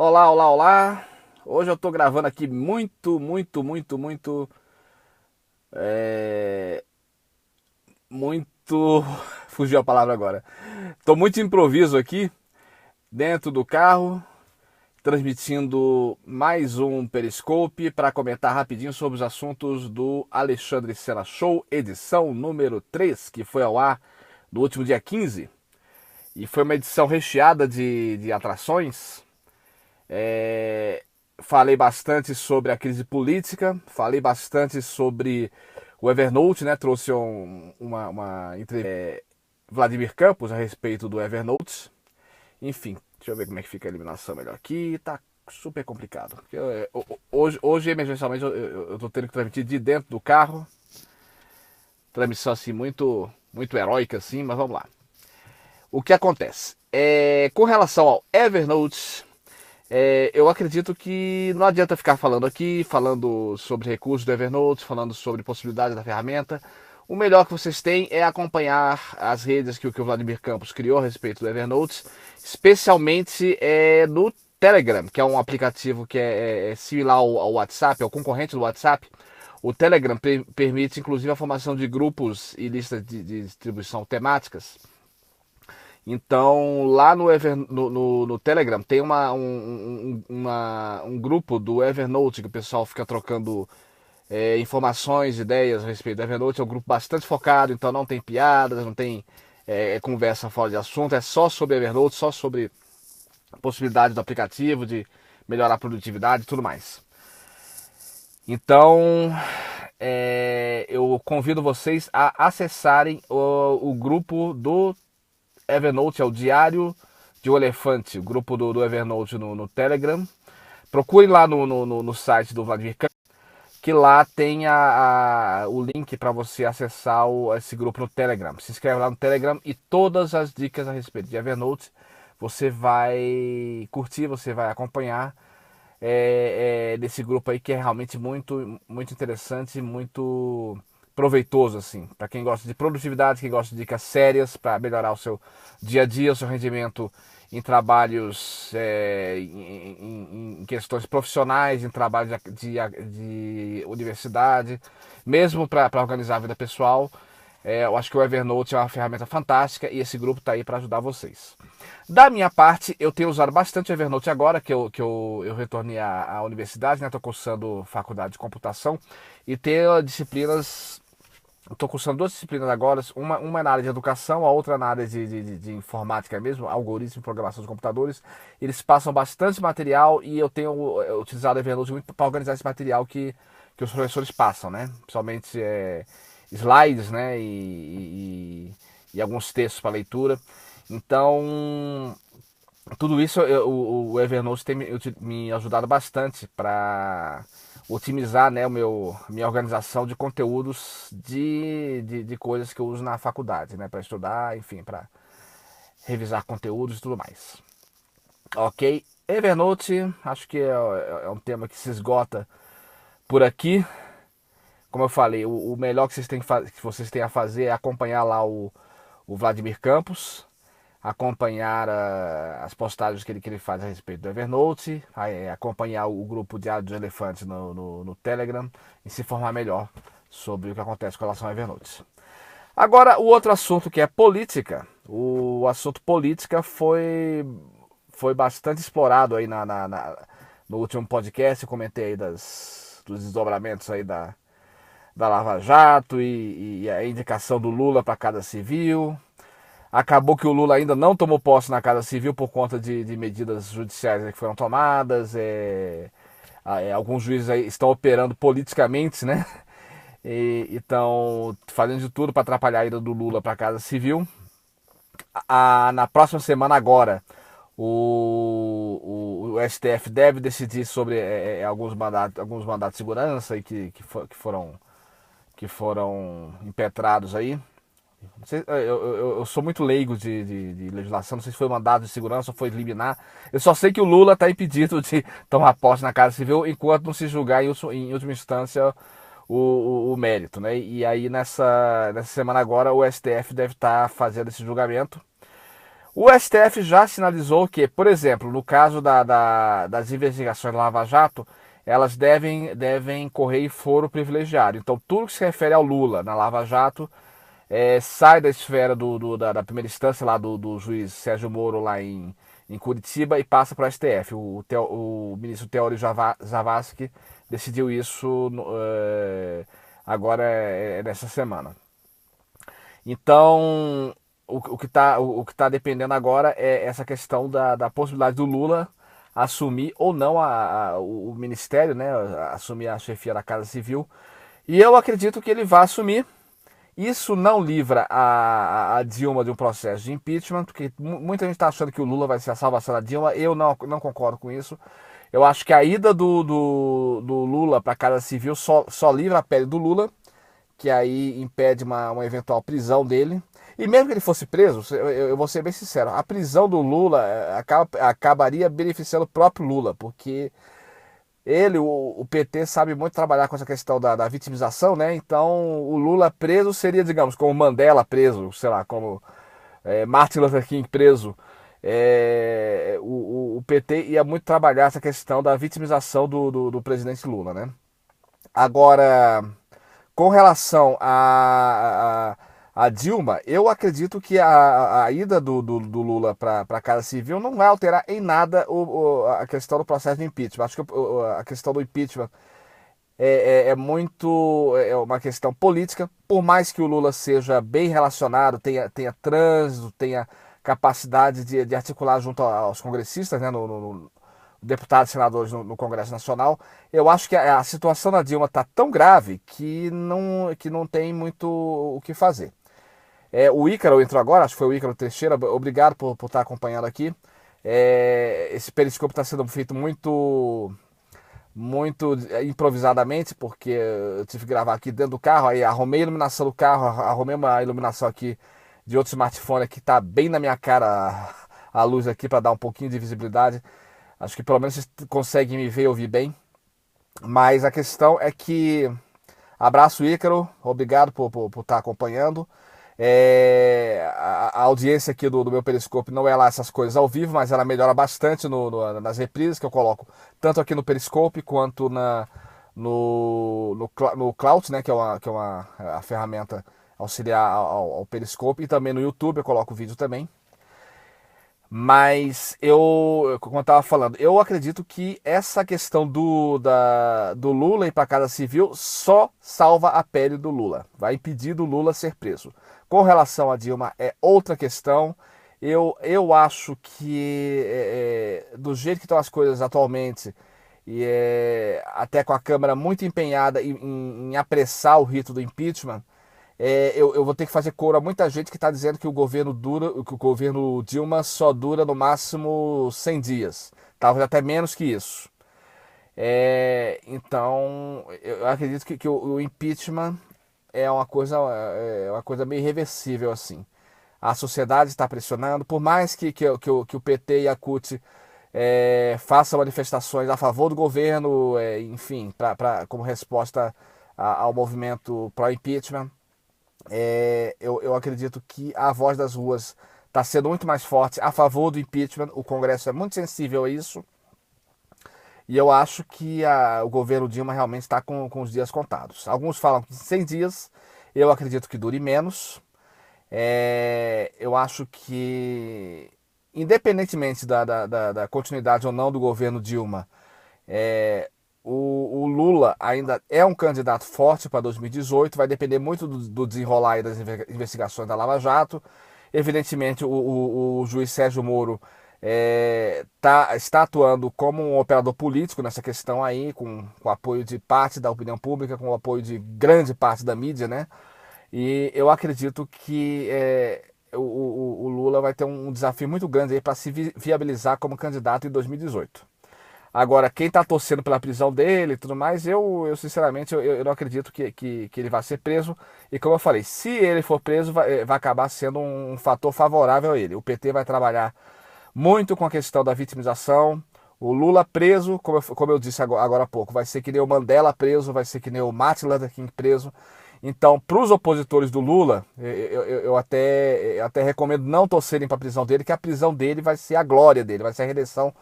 Olá, olá, olá. Hoje eu tô gravando aqui muito. Fugiu a palavra agora. Tô muito improviso aqui, dentro do carro, transmitindo mais um Periscope para comentar rapidinho sobre os assuntos do Alexandre Sena Show, edição número 3, que foi ao ar no último dia 15. E foi uma edição recheada de atrações. É, Falei bastante sobre a crise política, falei bastante sobre o Evernote, né? Trouxe uma entrevista Vladimir Campos a respeito do Evernote. Enfim, deixa eu ver como é que fica a eliminação melhor aqui. Tá super complicado. Hoje emergencialmente, eu tô tendo que transmitir de dentro do carro. Transmissão assim muito heróica assim, mas vamos lá. O que acontece? Com relação ao Evernote, eu acredito que não adianta ficar falando aqui, falando sobre recursos do Evernote, falando sobre possibilidades da ferramenta. O melhor que vocês têm é acompanhar as redes que o Vladimir Campos criou a respeito do Evernote, especialmente no Telegram, que é um aplicativo que é similar ao WhatsApp, é o concorrente do WhatsApp. O Telegram permite inclusive a formação de grupos e listas de distribuição temáticas. Então, lá no Telegram tem um grupo do Evernote que o pessoal fica trocando informações, ideias a respeito do Evernote. É um grupo bastante focado, então não tem piadas, não tem conversa fora de assunto, é só sobre Evernote, só sobre a possibilidade do aplicativo, de melhorar a produtividade e tudo mais. Então, eu convido vocês a acessarem o grupo do Evernote, é o Diário de um Elefante, o grupo do Evernote no Telegram. Procure lá no site do Vladimir Campos, que lá tem o link para você acessar esse grupo no Telegram. Se inscreve lá no Telegram e todas as dicas a respeito de Evernote você vai curtir, você vai acompanhar desse grupo aí que é realmente muito interessante, muito proveitoso assim, para quem gosta de produtividade, quem gosta de dicas sérias para melhorar o seu dia a dia, o seu rendimento em trabalhos, em questões profissionais, em trabalhos de universidade, mesmo para organizar a vida pessoal. Eu acho que o Evernote é uma ferramenta fantástica e esse grupo está aí para ajudar vocês. Da minha parte, eu tenho usado bastante o Evernote agora que eu retornei à universidade, né? Estou cursando faculdade de computação e tenho disciplinas. Estou cursando duas disciplinas agora, uma na área de educação, a outra na área de informática mesmo, algoritmo e programação de computadores. Eles passam bastante material e eu tenho utilizado o Evernote muito para organizar esse material que os professores passam, né? Principalmente slides, né? E alguns textos para leitura. Então, tudo isso o Evernote tem me ajudado bastante para otimizar, né, minha organização de conteúdos de coisas que eu uso na faculdade, né, para estudar, enfim, para revisar conteúdos e tudo mais. Ok? Evernote, acho que é um tema que se esgota por aqui. Como eu falei, o melhor que vocês têm a fazer é acompanhar lá o Vladimir Campos, acompanhar as postagens que ele faz a respeito do Evernote, acompanhar o grupo Diário dos Elefantes no Telegram e se informar melhor sobre o que acontece com relação ao Evernote. Agora, o outro assunto que é política. O assunto política foi bastante explorado aí no último podcast. Eu comentei aí dos desdobramentos aí da Lava Jato e a indicação do Lula para a Casa Civil. Acabou que o Lula ainda não tomou posse na Casa Civil por conta de medidas judiciais que foram tomadas. Alguns juízes aí estão operando politicamente, né? E estão fazendo de tudo para atrapalhar a ida do Lula para a Casa Civil. Na próxima semana agora, o STF deve decidir sobre alguns mandatos de segurança aí que foram impetrados aí. Eu sou muito leigo de legislação, não sei se foi mandado de segurança ou foi liminar. Eu só sei que o Lula está impedido de tomar posse na Casa Civil enquanto não se julgar em última instância o mérito, né? E aí nessa semana agora o STF deve estar fazendo esse julgamento. O STF já sinalizou que, por exemplo, no caso das investigações da Lava Jato, elas devem correr em foro privilegiado. Então, tudo que se refere ao Lula na Lava Jato sai da esfera da primeira instância lá do juiz Sérgio Moro lá em Curitiba e passa para o STF. O ministro Teori Zavascki decidiu isso agora nessa semana. Então, o que tá dependendo agora é essa questão da possibilidade do Lula assumir ou não o ministério, né, assumir a chefia da Casa Civil. E eu acredito que ele vai assumir. Isso não livra a Dilma de um processo de impeachment, porque muita gente está achando que o Lula vai ser a salvação da Dilma. Eu não concordo com isso. Eu acho que a ida do Lula para a Casa Civil só livra a pele do Lula, que aí impede uma eventual prisão dele. E mesmo que ele fosse preso, eu vou ser bem sincero, a prisão do Lula acabaria beneficiando o próprio Lula, porque o PT sabe muito trabalhar com essa questão da vitimização, né? Então o Lula preso seria, digamos, como Mandela preso, sei lá, como Martin Luther King preso. O PT ia muito trabalhar essa questão da vitimização do presidente Lula, né? Agora, com relação a Dilma, eu acredito que a ida do Lula para a Casa Civil não vai alterar em nada a questão do processo de impeachment. Acho que a questão do impeachment é uma questão política, por mais que o Lula seja bem relacionado, tenha trânsito, tenha capacidade de articular junto aos congressistas, né, no deputados e senadores no Congresso Nacional. Eu acho que a situação da Dilma está tão grave que não tem muito o que fazer. O Ícaro entrou agora, acho que foi o Ícaro Teixeira, obrigado por estar acompanhando aqui. Esse periscópio está sendo feito muito improvisadamente, porque eu tive que gravar aqui dentro do carro, aí arrumei a iluminação do carro, arrumei uma iluminação aqui de outro smartphone que está bem na minha cara a luz aqui para dar um pouquinho de visibilidade. Acho que pelo menos vocês conseguem me ver e ouvir bem. Mas a questão é que... Abraço, Ícaro. Obrigado por estar acompanhando. A audiência aqui do meu Periscope não é lá essas coisas ao vivo, mas ela melhora bastante nas reprises que eu coloco, tanto aqui no Periscope quanto no Clout, né, que é a ferramenta auxiliar ao Periscope, e também no YouTube eu coloco vídeo também. Mas como eu estava falando, eu acredito que essa questão do Lula ir para a Casa Civil só salva a pele do Lula, vai impedir do Lula ser preso. Com relação a Dilma é outra questão. Eu acho que do jeito que estão as coisas atualmente, e até com a Câmara muito empenhada em apressar o rito do impeachment, eu vou ter que fazer coro a muita gente que está dizendo que o governo Dilma só dura no máximo 100 dias, talvez até menos que isso. Então, eu acredito que o impeachment é uma coisa meio irreversível assim. A sociedade está pressionando, por mais que o PT e a CUT façam manifestações a favor do governo, enfim, como resposta ao movimento pró-impeachment. Eu acredito que a voz das ruas está sendo muito mais forte a favor do impeachment. O Congresso é muito sensível a isso. E eu acho que o governo Dilma realmente está com os dias contados. Alguns falam que 100 dias, eu acredito que dure menos. Eu acho que, independentemente da continuidade ou não do governo Dilma, o Lula ainda é um candidato forte para 2018, vai depender muito do desenrolar aí das investigações da Lava Jato. Evidentemente, o juiz Sérgio Moro está atuando como um operador político nessa questão aí, com o apoio de parte da opinião pública, com o apoio de grande parte da mídia, né? E eu acredito que o Lula vai ter um desafio muito grande aí para se viabilizar como candidato em 2018. Agora, quem está torcendo pela prisão dele e tudo mais, eu sinceramente, eu não acredito que ele vai ser preso. E como eu falei, se ele for preso, vai acabar sendo um fator favorável a ele. O PT vai trabalhar muito com a questão da vitimização. O Lula preso, como eu disse agora há pouco, vai ser que nem o Mandela preso, vai ser que nem o Martin Luther King preso. Então, para os opositores do Lula, eu até recomendo não torcerem para a prisão dele, que a prisão dele vai ser a glória dele, vai ser a reeleição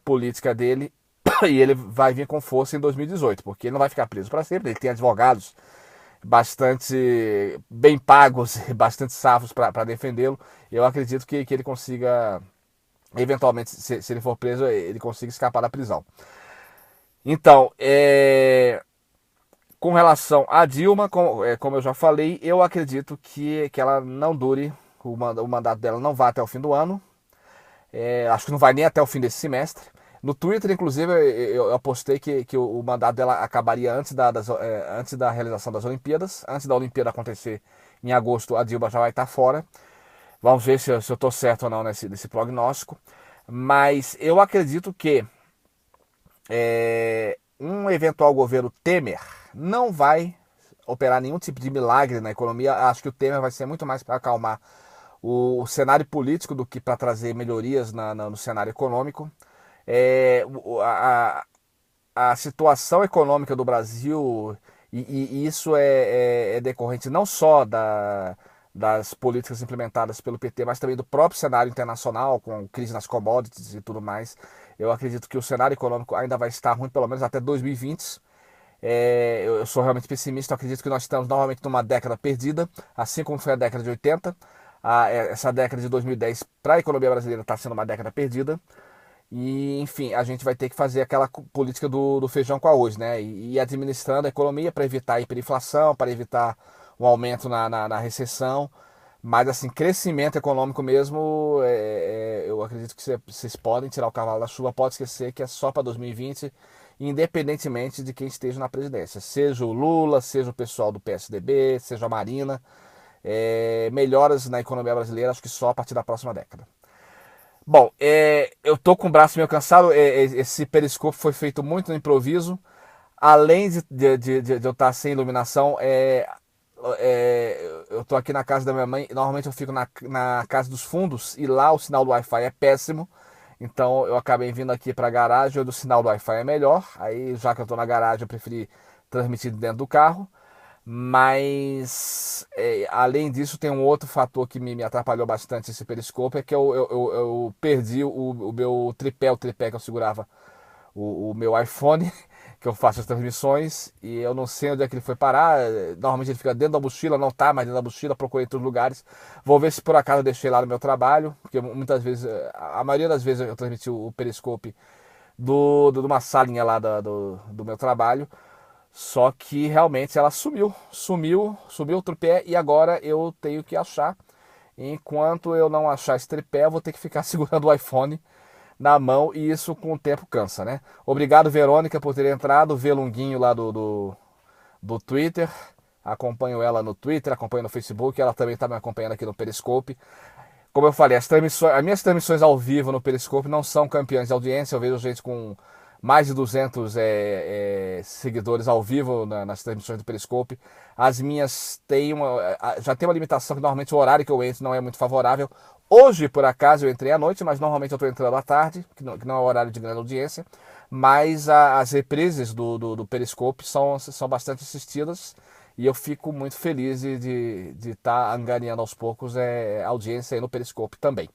política dele, e ele vai vir com força em 2018, porque ele não vai ficar preso para sempre, ele tem advogados bastante bem pagos e bastante safos para defendê-lo. Eu acredito que ele consiga, eventualmente, se ele for preso, ele consiga escapar da prisão. Então, com relação a Dilma, como eu já falei, eu acredito que ela não dure, o mandato dela não vai até o fim do ano. Acho que não vai nem até o fim desse semestre. No Twitter, inclusive, eu apostei que o mandato dela acabaria antes da realização das Olimpíadas. Antes da Olimpíada acontecer em agosto, a Dilma já vai estar fora. Vamos ver se eu estou certo ou não nesse prognóstico. Mas eu acredito que um eventual governo Temer não vai operar nenhum tipo de milagre na economia. Acho que o Temer vai ser muito mais para acalmar o cenário político do que para trazer melhorias no cenário econômico. A situação econômica do Brasil, e isso é decorrente não só das políticas implementadas pelo PT, mas também do próprio cenário internacional, com crise nas commodities e tudo mais. Eu acredito que o cenário econômico ainda vai estar ruim, pelo menos até 2020. Eu sou realmente pessimista, eu acredito que nós estamos novamente numa década perdida, assim como foi a década de 80. Essa década de 2010 para a economia brasileira está sendo uma década perdida. E, enfim, a gente vai ter que fazer aquela política do feijão com arroz, né? E ir administrando a economia para evitar a hiperinflação, para evitar um aumento na recessão. Mas, assim, crescimento econômico mesmo, eu acredito que vocês podem tirar o cavalo da chuva, pode esquecer que é só para 2020, independentemente de quem esteja na presidência. Seja o Lula, seja o pessoal do PSDB, seja a Marina. Melhoras na economia brasileira, acho que só a partir da próxima década. Bom, eu tô com o braço meio cansado. Esse periscópio foi feito muito no improviso. Além de eu estar sem iluminação, eu tô aqui na casa da minha mãe. Normalmente eu fico na casa dos fundos e lá o sinal do Wi-Fi é péssimo. Então eu acabei vindo aqui para a garagem onde o sinal do Wi-Fi é melhor. Aí já que eu tô na garagem eu preferi transmitir dentro do carro. Mas, além disso, tem um outro fator que me atrapalhou bastante esse periscópio, é que eu perdi o meu tripé, o tripé que eu segurava o meu iPhone, que eu faço as transmissões, e eu não sei onde é que ele foi parar. Normalmente ele fica dentro da mochila, não tá mais dentro da mochila, procurei em todos os lugares. Vou ver se por acaso eu deixei lá no meu trabalho, porque muitas vezes, a maioria das vezes eu transmiti o periscópio de uma salinha lá do meu trabalho. Só que realmente ela sumiu o tripé e agora eu tenho que achar. Enquanto eu não achar esse tripé, eu vou ter que ficar segurando o iPhone na mão e isso com o tempo cansa, né? Obrigado, Verônica, por ter entrado, Velunguinho lá do Twitter. Acompanho ela no Twitter, acompanho no Facebook, ela também está me acompanhando aqui no Periscope. Como eu falei, as minhas transmissões ao vivo no Periscope não são campeãs de audiência. Eu vejo gente com mais de 200 seguidores ao vivo nas transmissões do Periscope. As minhas já tem uma limitação que normalmente o horário que eu entro não é muito favorável. Hoje, por acaso, eu entrei à noite, mas normalmente eu estou entrando à tarde, que não é o horário de grande audiência. Mas as reprises do Periscope são bastante assistidas. E eu fico muito feliz de estar angariando aos poucos audiência aí no Periscope também.